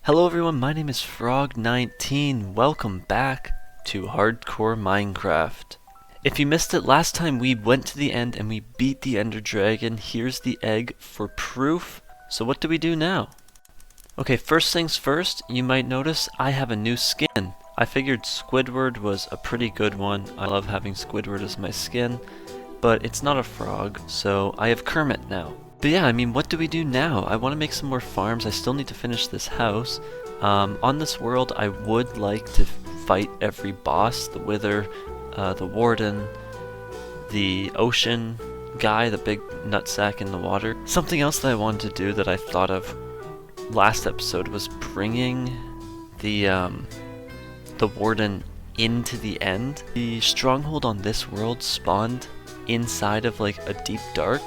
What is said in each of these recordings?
Hello everyone, my name is Frog19. Welcome back to Hardcore Minecraft. If you missed it, last time we went to the end and we beat the Ender Dragon. Here's the egg for proof. So what do we do now? Okay, first things first, you might notice I have a new skin. I figured Squidward was a pretty good one. I love having Squidward as my skin, but it's not a frog, so I have Kermit now. But yeah, I mean, what do we do now? I want to make some more farms. I still need to finish this house. On this world, I would like to fight every boss. The Wither, the Warden, the Ocean guy, the big nutsack in the water. Something else that I wanted to do that I thought of last episode was bringing the Warden into the end. The stronghold on this world spawned inside of like a deep dark.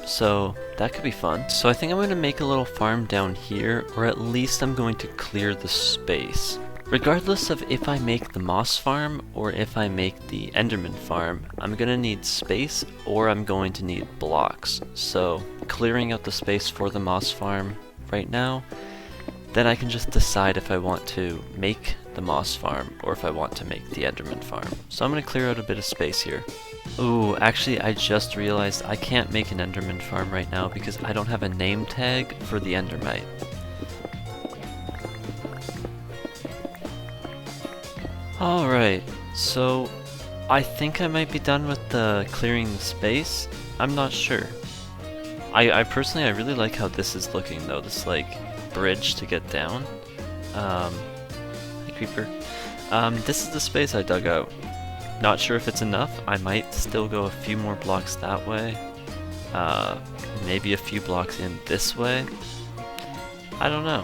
So that could be fun. So I think I'm going to make a little farm down here, or at least I'm going to clear the space. Regardless of if I make the moss farm or if I make the Enderman farm, I'm going to need space or I'm going to need blocks. So clearing out the space for the moss farm right now, then I can just decide if I want to make the moss farm or if I want to make the Enderman farm. So I'm going to clear out a bit of space here. Ooh, actually I just realized I can't make an Enderman farm right now because I don't have a name tag for the Endermite. Alright, so I think I might be done with the clearing the space. I'm not sure. I personally, I really like how this is looking though, this like bridge to get down. Hey creeper. This is the space I dug out. Not sure if it's enough. I might still go a few more blocks that way. Maybe a few blocks in this way. I don't know.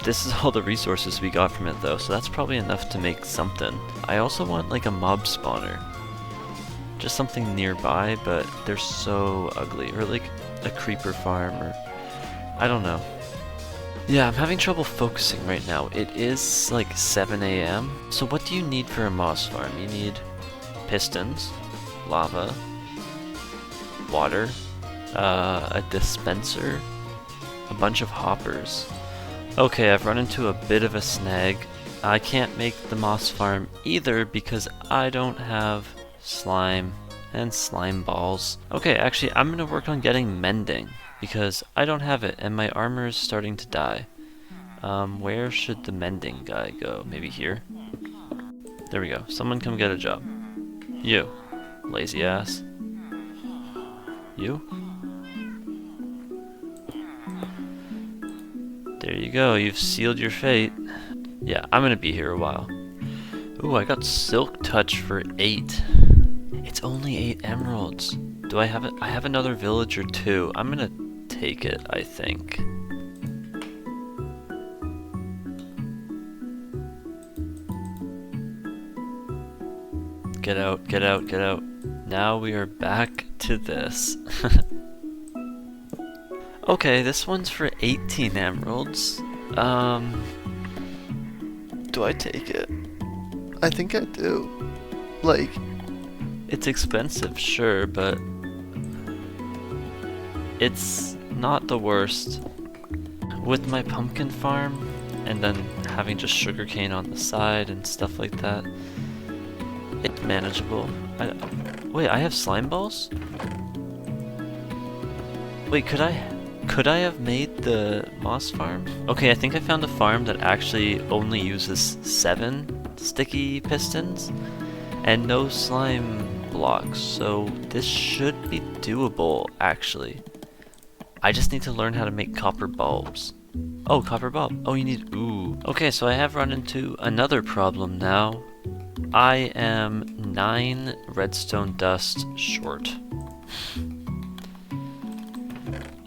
This is all the resources we got from it though, so that's probably enough to make something. I also want like a mob spawner. Just something nearby, but they're so ugly. Or like a creeper farm, or I don't know. Yeah, I'm having trouble focusing right now. It is like 7 AM. So what do you need for a moss farm? You need pistons, lava, water, a dispenser, a bunch of hoppers. Okay, I've run into a bit of a snag. I can't make the moss farm either because I don't have slime and slime balls. Okay, actually I'm gonna work on getting mending because I don't have it and my armor is starting to die. Where should the mending guy go? Maybe here? There we go. Someone come get a job. You, lazy ass. You? There you go, you've sealed your fate. Yeah, I'm gonna be here a while. Ooh, I got Silk Touch for 8. It's only 8 emeralds. Do I have it? I have another villager too. I'm gonna take it, I think. Get out, get out, get out. Now we are back to this. Okay, this one's for 18 emeralds. Do I take it? I think I do. Like, it's expensive, sure, but it's not the worst. With my pumpkin farm, and then having just sugarcane on the side and stuff like that, it's manageable. Wait, I have slime balls? Wait, could I have made the moss farm? Okay, I think I found a farm that actually only uses 7 sticky pistons and no slime blocks, so this should be doable, actually. I just need to learn how to make copper bulbs. Oh, copper bulb. Oh, you need... Ooh. Okay, so I have run into another problem now. I am 9 redstone dust short.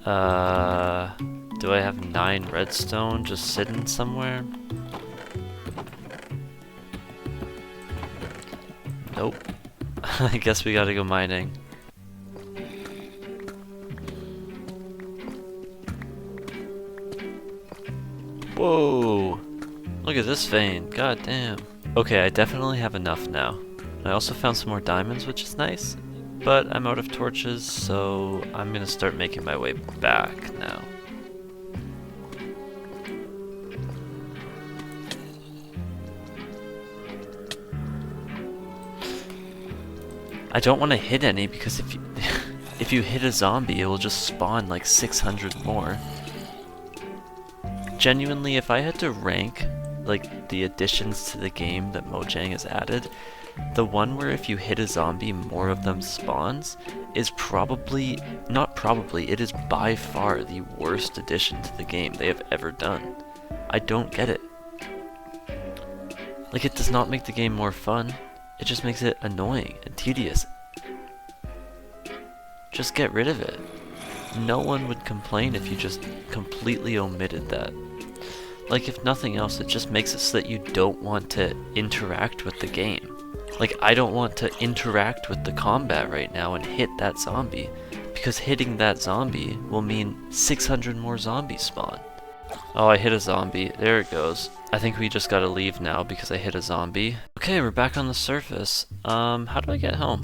Do I have 9 redstone just sitting somewhere? Nope. I guess we gotta go mining. Whoa! Look at this vein, god damn. Okay, I definitely have enough now. I also found some more diamonds, which is nice. But I'm out of torches, so I'm gonna start making my way back now. I don't want to hit any because if you if you hit a zombie, it will just spawn like 600 more. Genuinely, if I had to rank like the additions to the game that Mojang has added, the one where if you hit a zombie, more of them spawns is probably, not probably, it is by far the worst addition to the game they have ever done. I don't get it. Like, it does not make the game more fun, it just makes it annoying and tedious. Just get rid of it. No one would complain if you just completely omitted that. Like, if nothing else, it just makes it so that you don't want to interact with the game. Like, I don't want to interact with the combat right now and hit that zombie, because hitting that zombie will mean 600 more zombies spawn. Oh, I hit a zombie. There it goes. I think we just gotta leave now because I hit a zombie. Okay, we're back on the surface. How do I get home?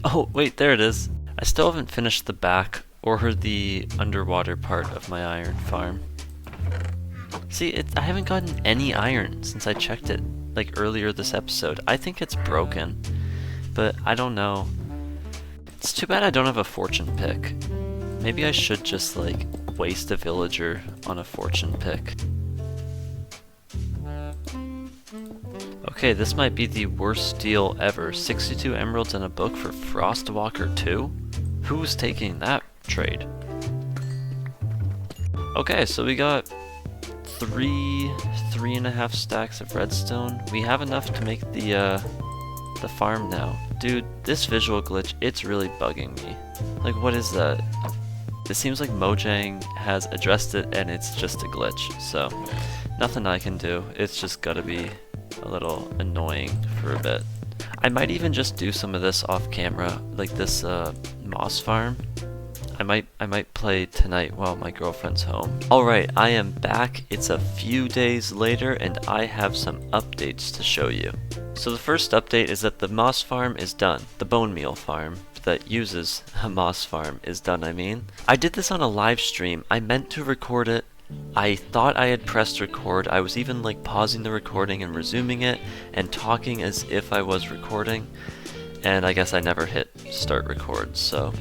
Oh, wait, there it is. I still haven't finished the back or the underwater part of my iron farm. See, I haven't gotten any iron since I checked it, like, earlier this episode. I think it's broken, but I don't know. It's too bad I don't have a fortune pick. Maybe I should just, like, waste a villager on a fortune pick. Okay, this might be the worst deal ever. 62 emeralds and a book for Frostwalker 2? Who's taking that trade? Okay, so we got three and a half stacks of redstone. We have enough to make the farm now. Dude, this visual glitch, it's really bugging me. Like, what is that? It seems like Mojang has addressed it and it's just a glitch, so nothing I can do. It's just gotta be a little annoying for a bit. I might even just do some of this off camera, like this moss farm. I might play tonight while my girlfriend's home. Alright, I am back. It's a few days later and I have some updates to show you. So the first update is that the moss farm is done. The bone meal farm that uses a moss farm is done, I mean. I did this on a live stream. I meant to record it. I thought I had pressed record. I was even like pausing the recording and resuming it and talking as if I was recording. And I guess I never hit start record, so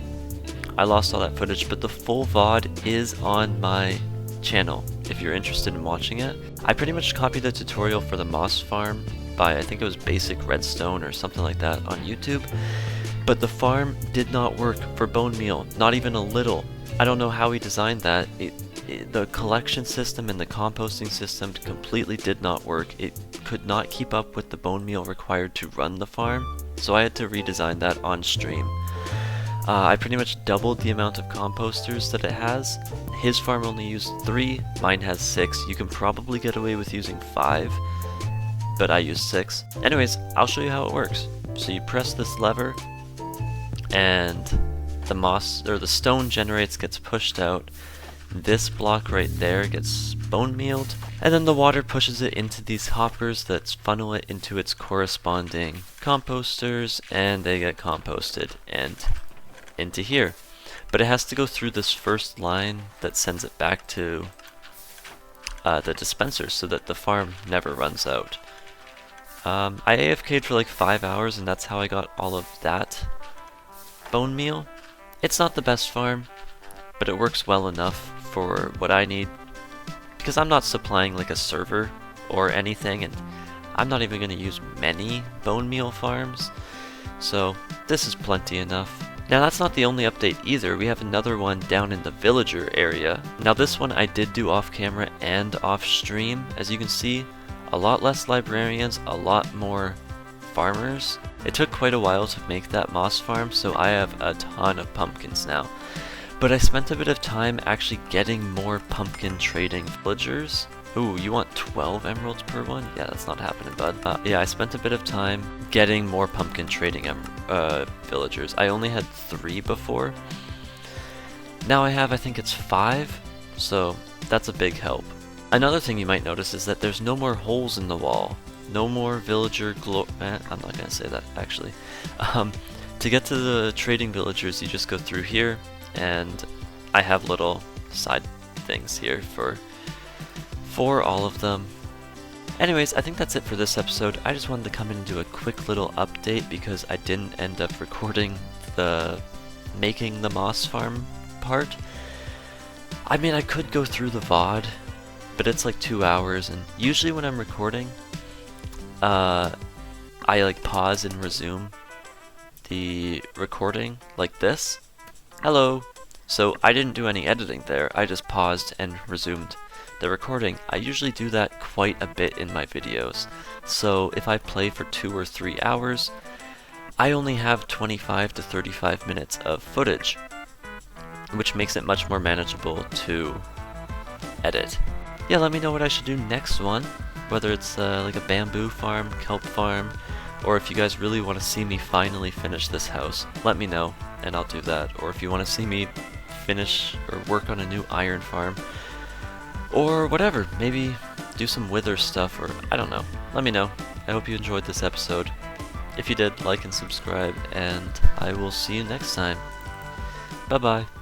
I lost all that footage, but the full VOD is on my channel if you're interested in watching it. I pretty much copied the tutorial for the moss farm by, I think it was Basic Redstone or something like that on YouTube, but the farm did not work for bone meal, not even a little. I don't know how he designed that. The collection system and the composting system completely did not work. It could not keep up with the bone meal required to run the farm, so I had to redesign that on stream. I pretty much doubled the amount of composters that it has. His farm only used 3, mine has 6. You can probably get away with using 5, but I used 6. Anyways, I'll show you how it works. So you press this lever, and the moss, or the stone generates, gets pushed out. This block right there gets bone mealed, and then the water pushes it into these hoppers that funnel it into its corresponding composters, and they get composted and into here. But it has to go through this first line that sends it back to the dispenser so that the farm never runs out. I AFK'd for like 5 hours and that's how I got all of that bone meal. It's not the best farm, but it works well enough for what I need, because I'm not supplying like a server or anything, and I'm not even going to use many bone meal farms, so this is plenty enough. Now that's not the only update either. We have another one down in the villager area. Now this one I did do off camera and off stream. As you can see, a lot less librarians, a lot more farmers. It took quite a while to make that moss farm, so I have a ton of pumpkins now. But I spent a bit of time actually getting more pumpkin trading villagers. Ooh, you want 12 emeralds per one? Yeah, that's not happening, bud. Yeah, I spent a bit of time getting more pumpkin trading villagers. I only had 3 before. Now I have, I think it's 5, so that's a big help. Another thing you might notice is that there's no more holes in the wall. No more villager I'm not gonna say that, actually. To get to the trading villagers, you just go through here, and I have little side things here for all of them. Anyways, I think that's it for this episode. I just wanted to come in and do a quick little update because I didn't end up recording the making the moss farm part. I mean, I could go through the VOD, but it's like 2 hours, and usually when I'm recording, I like pause and resume the recording like this. Hello! So I didn't do any editing there, I just paused and resumed the recording. I usually do that quite a bit in my videos, so if I play for 2 or 3 hours, I only have 25 to 35 minutes of footage, which makes it much more manageable to edit. Yeah, let me know what I should do next one, whether it's like a bamboo farm, kelp farm, or if you guys really want to see me finally finish this house, let me know and I'll do that. Or if you want to see me finish or work on a new iron farm, or whatever, maybe do some wither stuff, or I don't know. Let me know. I hope you enjoyed this episode. If you did, like and subscribe, and I will see you next time. Bye bye.